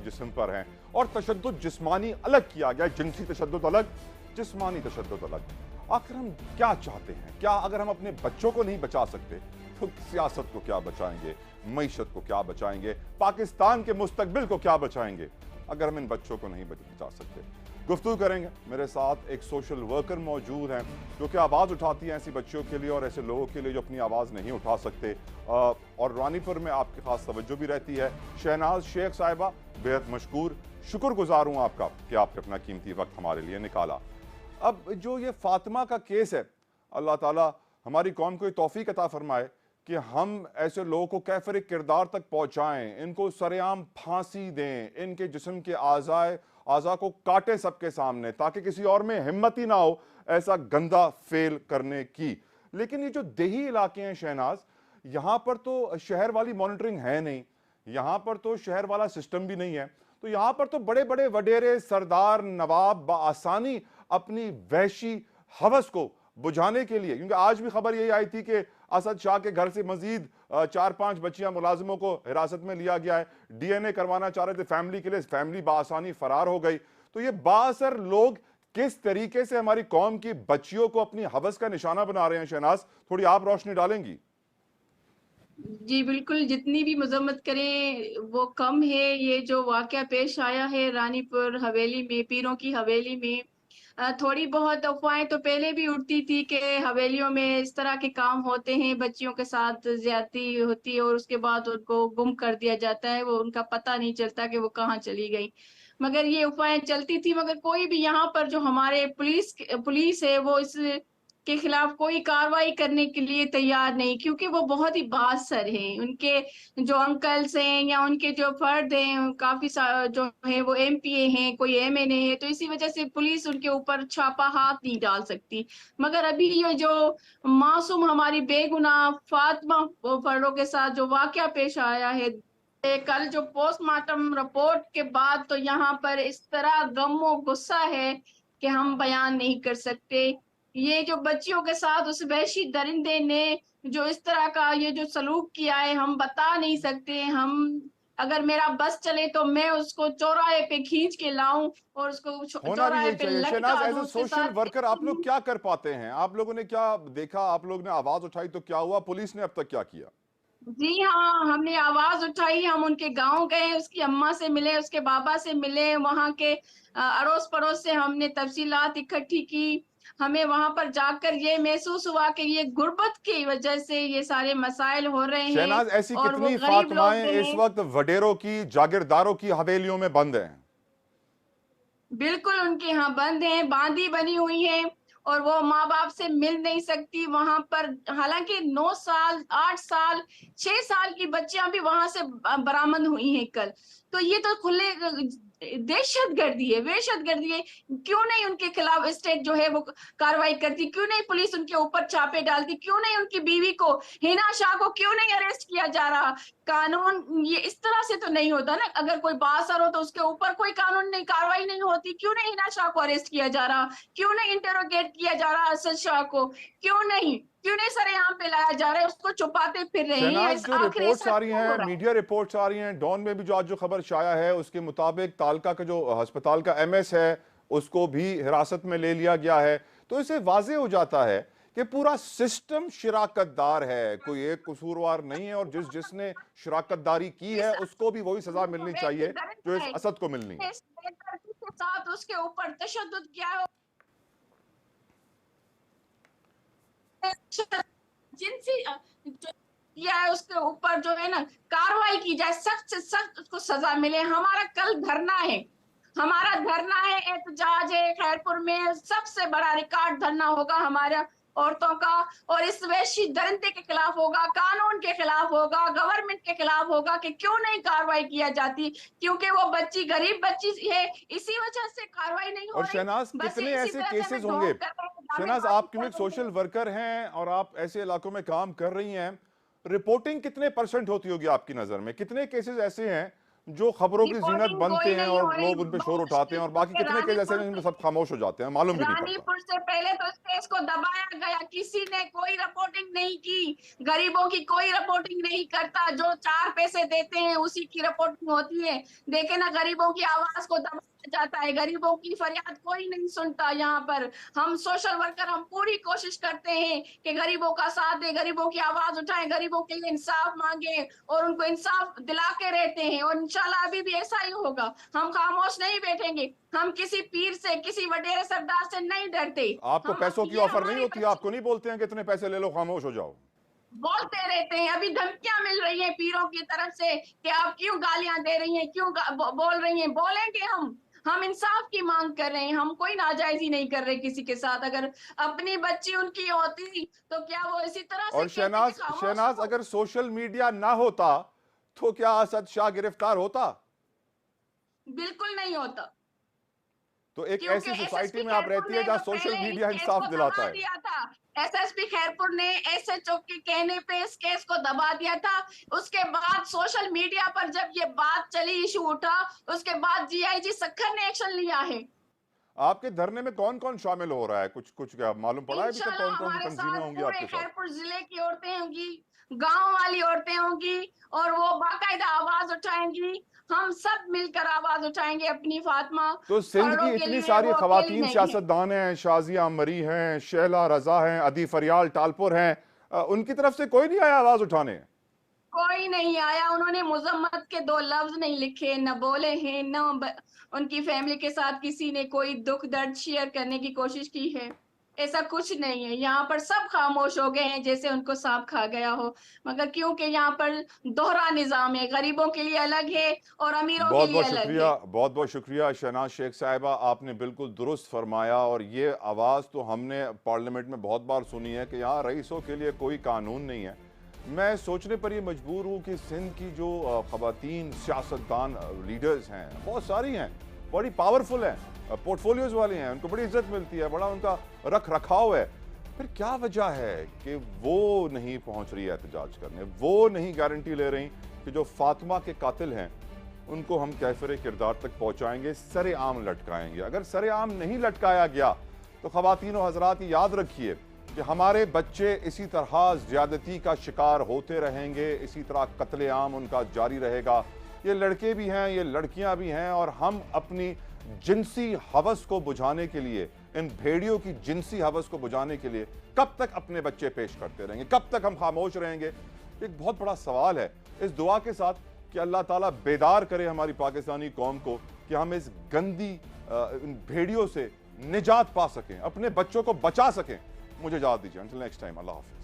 जिस्म पर हैं और तशद्दुद जिस्मानी अलग किया गया, जिनसी तशद्दुद अलग, जिस्मानी तशद्दुद अलग। आखिर हम क्या चाहते हैं? क्या अगर हम अपने बच्चों को नहीं बचा सकते तो सियासत को क्या बचाएंगे, मईशत को क्या बचाएंगे, पाकिस्तान के मुस्तकबिल को क्या बचाएंगे अगर हम इन बच्चों को नहीं बचा सकते? गुफ्तगू करेंगे। मेरे साथ एक सोशल वर्कर मौजूद हैं जो कि आवाज़ उठाती हैं ऐसी बच्चियों के लिए और ऐसे लोगों के लिए जो अपनी आवाज़ नहीं उठा सकते। और रानीपुर में आपकी खास तवज्जो भी रहती है। शहनाज शेख साहिबा, बेहद मशकूर, शुक्रगुजार हूँ आपका कि आपने अपना कीमती वक्त हमारे लिए निकाला। अब जो ये फातिमा का केस है, अल्लाह ताला हमारी कौम को ये तौफीक अता फरमाए कि हम ऐसे लोगों को कैफर किरदार तक पहुँचाएँ, इनको सरेआम फांसी दें, इनके जिस्म के आज़ा को काटे सबके सामने, ताकि किसी और में हिम्मत ही ना हो ऐसा गंदा फेल करने की। लेकिन ये जो देही इलाके हैं शहनाज, यहाँ पर तो शहर वाली मॉनिटरिंग है नहीं, यहाँ पर तो शहर वाला सिस्टम भी नहीं है, तो यहाँ पर तो बड़े बड़े वडेरे सरदार नवाब बआसानी अपनी वहशी हवस को बुझाने के लिए, क्योंकि आज भी खबर यही आई थी कि असद शाह के घर से मजीद 4-5 बच्चियां मुलाजिमों को हिरासत में लिया गया है, डीएनए करवाना चाह रहे थे फैमिली के लिए, फैमिली बासानी फरार हो गई। तो ये बाअसर लोग किस तरीके से हमारी कौम की बच्चियों को अपनी हवस का निशाना बना रहे हैं, शहनाज थोड़ी आप रोशनी डालेंगी? जी बिल्कुल, जितनी भी मजम्मत करें वो कम है। ये जो वाकया पेश आया है रानीपुर हवेली में, पीरों की हवेली में, थोड़ी बहुत अफवाहें तो पहले भी उठती थी कि हवेलियों में इस तरह के काम होते हैं, बच्चियों के साथ ज्यादती होती है और उसके बाद उनको गुम कर दिया जाता है, वो उनका पता नहीं चलता कि वो कहाँ चली गई। मगर ये अफवाहें चलती थी, मगर कोई भी यहाँ पर जो हमारे पुलिस है वो इस के खिलाफ कोई कार्रवाई करने के लिए तैयार नहीं, क्योंकि वो बहुत ही बासर हैं। उनके जो अंकल्स हैं या उनके जो फर्द हैं, काफी जो है वो एमपीए हैं, कोई एमएनए है, तो इसी वजह से पुलिस उनके ऊपर छापा हाथ नहीं डाल सकती। मगर अभी ये जो मासूम हमारी बेगुनाह फातिमा फर्रों के साथ जो वाकया पेश आया है, कल जो पोस्टमार्टम रिपोर्ट के बाद, तो यहाँ पर इस तरह गम और गुस्सा है कि हम बयान नहीं कर सकते। ये जो बच्चियों के साथ उस वहशी दरिंदे ने जो इस तरह का ये जो सलूक किया है, हम बता नहीं सकते। हम अगर मेरा बस चले तो मैं उसको चौराहे पे खींच के लाऊं और उसको होना भी चौराहे यही पे चाहिए। शहनाज, लटका एज दूं, ए उसके सोशल साथ वर्कर आप लोग क्या कर पाते हैं? आप लोगों ने क्या देखा? आप लोग ने आवाज उठाई तो क्या हुआ? पुलिस ने अब तक क्या किया? जी हाँ, हमने आवाज उठाई, हम उनके गांव गए, उसकी अम्मा से मिले, उसके बाबा से मिले, वहां के अड़ोस पड़ोस से हमने तफसीलात इकट्ठी की। हमें वहां पर जाकर ये महसूस हुआ कि ये गुर्बत की वजह से ये सारे मसाइल हो रहे हैं शहनाज, ऐसी और वो कितनी गरीब लोग फातिमाएं इस हैं। वक्त वडेरों की, जागीरदारों की हवेलियों में बंद हैं? बिल्कुल उनके यहाँ बंद हैं, बांदी बनी हुई है और वो माँ बाप से मिल नहीं सकती वहां पर। हालांकि 9 साल, 8 साल, 6 साल की बच्चियां भी वहां से बरामद हुई हैं कल। तो ये तो खुले दहशत गर्दी है, वहशत गर्दी है। क्यों नहीं उनके खिलाफ स्टेट जो है वो कार्रवाई करती? क्यों नहीं पुलिस उनके ऊपर छापे डालती? क्यों नहीं उनकी बीवी को, हिना शाह को क्यों नहीं अरेस्ट किया जा रहा? कानून ये इस तरह से तो नहीं होता ना। अगर कोई बासर हो तो उसके ऊपर कोई कानून नहीं, कार्रवाई नहीं होती। क्यों नहीं हिना शाह को अरेस्ट किया जा रहा? क्यों नहीं इंटरोगेट किया जा रहा असद शाह को? क्यों नहीं सर यहाँ पे लाया जा रहा है? उसको छुपाते फिर रहे हैं। शहनाज, इस जो आखिर रिपोर्ट्स ऐसा आ रही क्यों हो हैं, रहा है? मीडिया रिपोर्ट्स आ रही हैं, डॉन में भी जो आज जो खबर शाया है उसके मुताबिक तालका का जो अस्पताल का एमएस है उसको भी हिरासत में ले लिया गया है। तो इससे वाजे हो जाता है कि पूरा सिस्टम शिराकतदार है, कोई एक कसूरवार नहीं है, और जिसने शिराकतदारी की है इस उसको भी वही सजा जो मिलनी बेटी चाहिए जो दरिंदा इस है, असद को मिलनी है। इस बेदर्दी के साथ उसके ऊपर तशद्दुद किया है, जिनसी जो किया है उसके ऊपर जो है ना, कार्रवाई की जाए, सख्त से सख्त उसको सजा मिले। हमारा कल धरना है, हमारा धरना है, एहतजाज है खैरपुर में। सबसे बड़ा रिकॉर्ड धरना होगा हमारा औरतों का, और इस वैश्य दरिंदे के खिलाफ होगा, कानून के खिलाफ होगा, गवर्नमेंट के खिलाफ होगा कि क्यों नहीं कार्रवाई किया जाती। क्योंकि वो बच्ची गरीब बच्ची है, इसी वजह से कार्रवाई नहीं हो और रही। शहनाज, बस कितने इसी ऐसे तरह से केसेस हमें होंगे? ढोंग कर रहे हैं, शहनाज, ड्रामेबाजी आप क्योंकि कर एक रहे सोशल हैं। वर्कर हैं और आप ऐसे इलाकों में काम कर रही हैं, रिपोर्टिंग कितने परसेंट होती होगी आपकी नजर में? कितने केसेस ऐसे हैं जो खबरों की जीनत रिपोर्टिंग बनते कोई हैं नहीं हो और रही। लोग उन पे शोर बहुत उठाते हैं, और बाकी मुश्किल से कितने केस ऐसे हैं रानीपुर जिनमें सब खामोश हो जाते हैं, मालूम भी नहीं पड़ता। रानीपुर से पहले तो इस केस को दबाया गया, किसी ने कोई रिपोर्टिंग नहीं की, गरीबों की कोई रिपोर्टिंग नहीं करता, जो 4 पैसे देते हैं उसी की रिपोर्टिंग होती है। देखे ना, गरीबों की आवाज को दबाया जाता है, गरीबों की फरियाद कोई नहीं सुनता। यहाँ पर हम सोशल वर्कर, हम पूरी कोशिश करते हैं कि गरीबों का साथ दे, गरीबों की आवाज उठाएं, गरीबों के लिए इंसाफ मांगे और उनको इंसाफ दिला के रहते हैं, और इंशाल्लाह अभी भी ऐसा ही होगा। हम खामोश नहीं बैठेंगे, हम किसी पीर से, किसी वडेरे सरदार से नहीं डरते। आपको हम पैसों की ये ऑफर नहीं हमारे होती? बच्चे आपको नहीं बोलते हैं कि इतने पैसे ले लो, खामोश हो जाओ? बोलते रहते हैं। अभी धमकियां मिल रही हैं पीरों की तरफ से कि आप क्यों गालियां दे रही हैं, क्यों बोल रही हैं। बोलेंगे हम इंसाफ की मांग कर रहे हैं, हम कोई नाजायजी नहीं कर रहे किसी के साथ। अगर अपनी बच्ची उनकी होती तो क्या वो इसी तरह से और कहते कि खामोश शहनाज, रहो? अगर सोशल मीडिया ना होता तो क्या असद शाह गिरफ्तार होता? बिल्कुल नहीं होता। तो एक क्योंकि ऐसी सोसाइटी एसएसपी में आप खैरपुर रहती है ने जहां तो सोशल पहले इस मीडिया केस इंसाफ को दिलाता दबा है। दिया था। एसएसपी खैरपुर ने एसएचओ के कहने पे इस केस को दबा दिया था। उसके बाद सोशल मीडिया पर जब ये बात चली, इशू उठा, उसके बाद जीआईजी सक्खर ने एक्शन लिया है। आपके धरने में कौन कौन शामिल हो रहा है? कुछ कुछ क्या मालूम पड़ा है अभी तक? इंशाल्लाह कौन कौन सी हमारे तंजीमें साथ होंगी पूरे आपके साथ? खैरपुर जिले की औरतें होंगी, गांव वाली औरतें होंगी, और वो बाकायदा आवाज उठाएंगी। हम सब मिलकर आवाज उठाएंगे अपनी फातिमा तो सिंध औरों की के इतनी लिए, सारी वो अकेली खवातीन नहीं है। सियासतदान हैं, शाजिया मरी हैं, शैला रजा हैं, अदी फरियाल टालपुर हैं, उनकी तरफ से कोई नहीं आया आवाज उठाने? कोई नहीं आया। उन्होंने मुजम्मत के 2 लफ्ज नहीं लिखे, न बोले हैं, उनकी फैमिली के साथ किसी ने कोई दुख दर्द शेयर करने की कोशिश की है। ऐसा कुछ नहीं है। यहाँ पर सब खामोश हो गए हैं जैसे उनको सांप खा गया हो। मगर क्योंकि यहाँ पर दोहरा निजाम है, गरीबों के लिए अलग है और अमीरों के बहुत लिए बहुत अलग शुक्रिया, है। बहुत बहुत शुक्रिया शहनाज शेख साहिबा, आपने बिल्कुल दुरुस्त फरमाया। और ये आवाज़ तो हमने पार्लियामेंट में बहुत बार सुनी है कि यहाँ रईसों के लिए कोई कानून नहीं है। मैं सोचने पर ये मजबूर हूँ कि सिंध की जो ख़वातीन सियासतदान लीडर्स हैं, बहुत सारी हैं, बड़ी पावरफुल हैं, पोर्टफोलियोज़ वाली हैं, उनको बड़ी इज्जत मिलती है, बड़ा उनका रख रखाव है, फिर क्या वजह है कि वो नहीं पहुँच रही है एहतजाज करने? वो नहीं गारंटी ले रही कि जो फातिमा के कातिल हैं उनको हम कैफरे किरदार तक पहुँचाएंगे, सरेआम लटकाएंगे। अगर सरेआम नहीं लटकाया गया तो ख़वातीन व हज़रात याद रखिए कि हमारे बच्चे इसी तरह ज़्यादती का शिकार होते रहेंगे, इसी तरह कत्लेआम उनका जारी रहेगा। ये लड़के भी हैं, ये लड़कियां भी हैं, और हम अपनी जिनसी हवस को बुझाने के लिए, इन भेड़ियों की जिनसी हवस को बुझाने के लिए कब तक अपने बच्चे पेश करते रहेंगे? कब तक हम खामोश रहेंगे? एक बहुत बड़ा सवाल है। इस दुआ के साथ कि अल्लाह ताला बेदार करे हमारी पाकिस्तानी कौम को कि हम इस गंदी इन भेड़ियों से निजात पा सकें, अपने बच्चों को बचा सकें। मुझे इजाज़त दीजिए। अंटिल नेक्स्ट टाइम, अल्लाह हाफिज़।